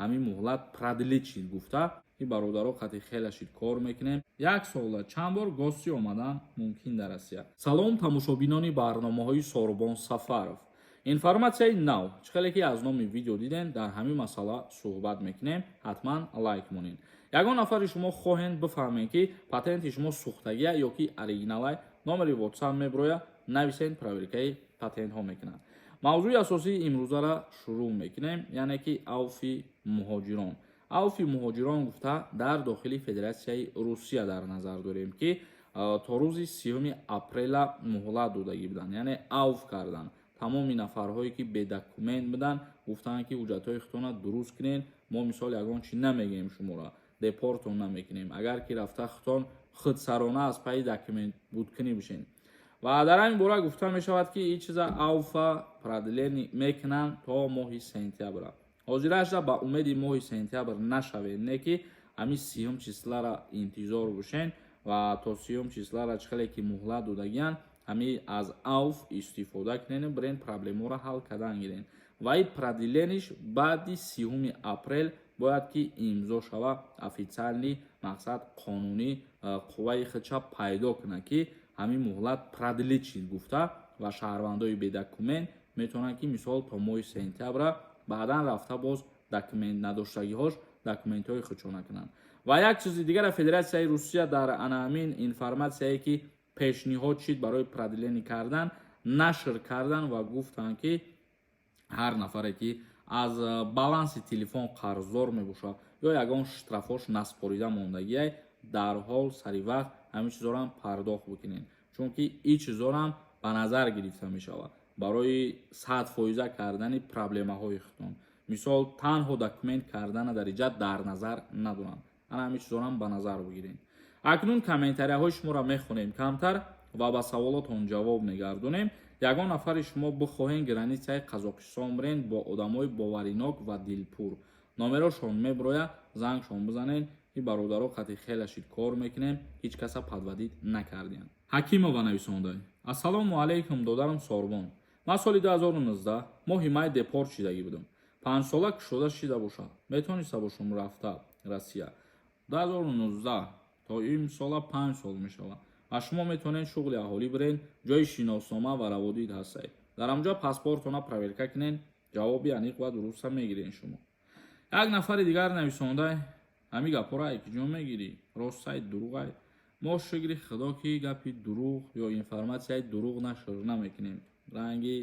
ҳамин муҳлат продлит шид гуфта ин бародаро хати хеле шид кор мекунем. Як сола чанд бор гости омадан мумкин дар Россия. Салом тамошобинони барномаҳои Сорбон Сафаров. Информатсияи нав чихеле ки аз номи видео диден дар ҳамин масъала суҳбат мекунем. Ҳатман лайк монин. Ягон нафари шумо хоҳед бифаҳмед ки патенти шумо сӯхтагия ё ки оригиналай, номери WhatsApp меброя, нависен проверкаи патентҳо мекунад. мавзӯи асосии имрӯзара шурӯъ мекунем, яъне ки авфи муҳоҷирон. авфи муҳоҷирон гуфта дар дохили Федератсияи Русия дар назар дорем ки то рӯзи 30 апрела муҳлат додагӣ буданд, яъне авф карданд. тамоми нафарҳое ки бедокумент буданд гуфтанд ки ҳуҷҷатҳои худтона дуруст кунед, мо мисол ягон чи намегӯем шуморо, депортон намекунем, агар ки рафта худтон худсарона аз пайи документ будкунӣ бишен. ва дар ҳамин бора гуфта мешавад ки ин чиза авфа продление мекунанд то моҳи сентябр. ҳозирашда ба умеди моҳи сентябр нашавед, не ки ҳамин 30 числара интизор бошен ва то 30 числара чихеле ки муҳлат додагиянд ҳамин аз авф истифода кунен, бирен проблемаҳоро ҳал кардан гирен. ва ин продлениш баъди 30 апрел бояд ки имзо шава, официални мақсад қонунӣ қувваи худша пайдо кунад ки ҳамин муҳлат продлит шид гуфта ва шаҳрвандои бедокумент метавонанд ки мисол то моҳи сентябра баъдан рафта боз документ надоштагиҳош документҳои худшона кунанд. ва як чизи дигара Федератсияи Русия дар ҳамин информатсияе ки пешниҳод шид барои продление кардан нашр кардан ва гуфтанд ки ҳар нафаре ки аз баланси телефон қарздор мебошад ё ягон штрафош наспорида мондагиай дарҳол сари вақт ҳамин чизорам пардохт бикунед, чунки ин чизорам ба назар гирифта мешавад барои 100% кардани проблемаҳои худтон. мисол танҳо документ кардана дар иҷа дар назар надоранд. ана ҳамин чизорам ба назар бигиред. акнун комментарияҳои шуморо мехонем камтар ва ба саволотон ҷавоб мегардонем. ягон нафари шумо бихоҳед границаи Қазоқистон бирен бо одамои боваринок ва дилпур. номерошон меброя, зангшон бизанед. ин бародаро хати хеле шид кор мекунем, ҳеҷ каса падвадид накардем. ҳакимова нависонда. ассалому алайкум додарам Сорбон. ман соли 2019 моҳи май депорт шидагӣ будам. 5 сола кушода шида бошад. метавониста бошам рафта Россия. 2019 то имсола 5 сол мешавад. ва шумо метавонед шуғли аҳолӣ бирен, ҷои шиноснома ва раводид ҳастед. дар ҳамҷо паспортона проверка кунед, ҷавоби аниқ ва дурустам мегиред шумо. як нафари дигар нависонда. ҳамин гапҳоро айкиҷо мегирӣ, ростаи дурӯғай. мо шукри худо ки гапи дурӯғ ё информатсияи дурӯғ нашр намекунем. ранги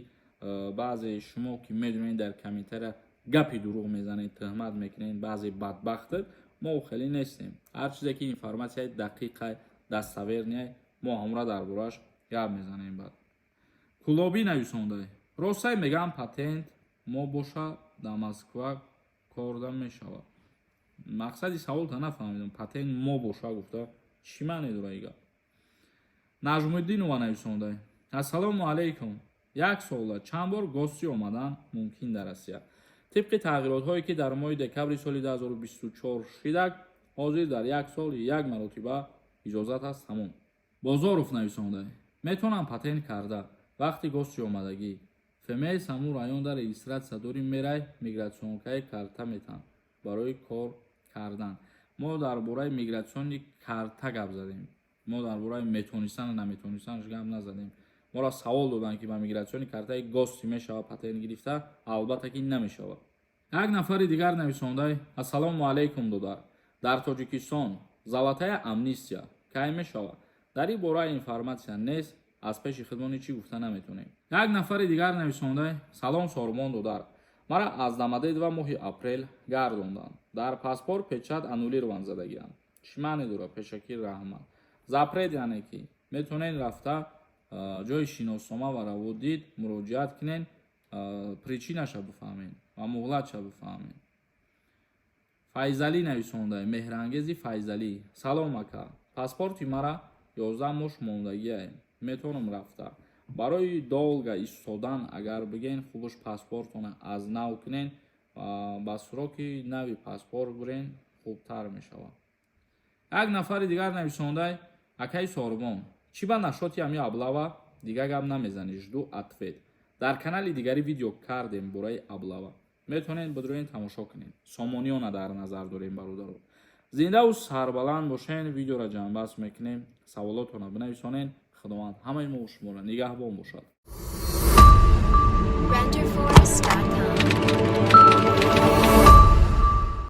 баъзе шумо ки медонед дар комментария гапи дурӯғ мезанед, тӯҳмат мекунед, баъзе бадбахтар, мо хеле нестем. ҳар чизе ки информатсияи дақиқай, даставерняй, мо ҳамра дар бораш гап мезанем. бад кулоби нависонда. ростаи мегам патент мо боша дар Москва корда мешавад. мақсади саволта нафаҳмидам. патент мо боша гуфта чӣ маъне дора ин гап? Наҷмуддинова нависонда. ассалому алайкум. як сола чанд бор гости омадан мумкин дар Россия. тибқи тағйиротҳое ки дар моҳи декабри соли 2024 шидак, ҳозир дар як сол як маротиба иҷозат аст тамом. Бозоров нависонда. метавонам патент карда вақти гости омадагӣ фемел саму районда регистратсия дорим, мерай мигратсионкаи карта метан барои кор кардан. мо дар бораи мигратсиони карта гап задем. мо дар бораи метавонистан наметавонистанаш гап назадем. моро савол доданд ки ба мигратсиони картаи гости мешавад патент гирифта? албатта ки намешавад. як нафари дигар нависонда. ассалому алайкум додар. дар Тоҷикистон золотая амнистия кай мешавад? дар ин бораи информатсия нест, аз пеши худмони чӣ гуфта наметавонем. як нафари дигар нависонда. салом Сорбон додар. мара аз Домодедово моҳи апрел гардонданд. дар паспорт печат аннулирован задагиам. чӣ маъне дорад? пешакӣ раҳмат. запрет яъне ки метавонед рафта ҷои шиноснома ва раводид муроҷиат кунед, причинаша бифаҳмед ва муҳлатша бифаҳмед. Файзалӣ нависонда. меҳрангези Файзалӣ. салом ака. паспорти мара 11 мош мондагиае. метавонам рафта барои долга истодан агар бигӯен хубаш паспортона аз нав кунен, ба суроки нави паспорт бурен, хубтар мешавад. як нафари дигар нависонда. акаи Сорбон, чӣ ба нашоти ҳами аблава дига гап намезанӣ? жду ответ. дар канали дигари видео кардем бораи аблава. метавонед бидроин тамошо кунед. Сомониёна дар назар дорем бародаро. Зинда ва сарбаланд бошен. видеоро ҷамъбаст мекунем. саволотонро бинависонед. худованд ҳамаи мо шуморо нигаҳбон бошад.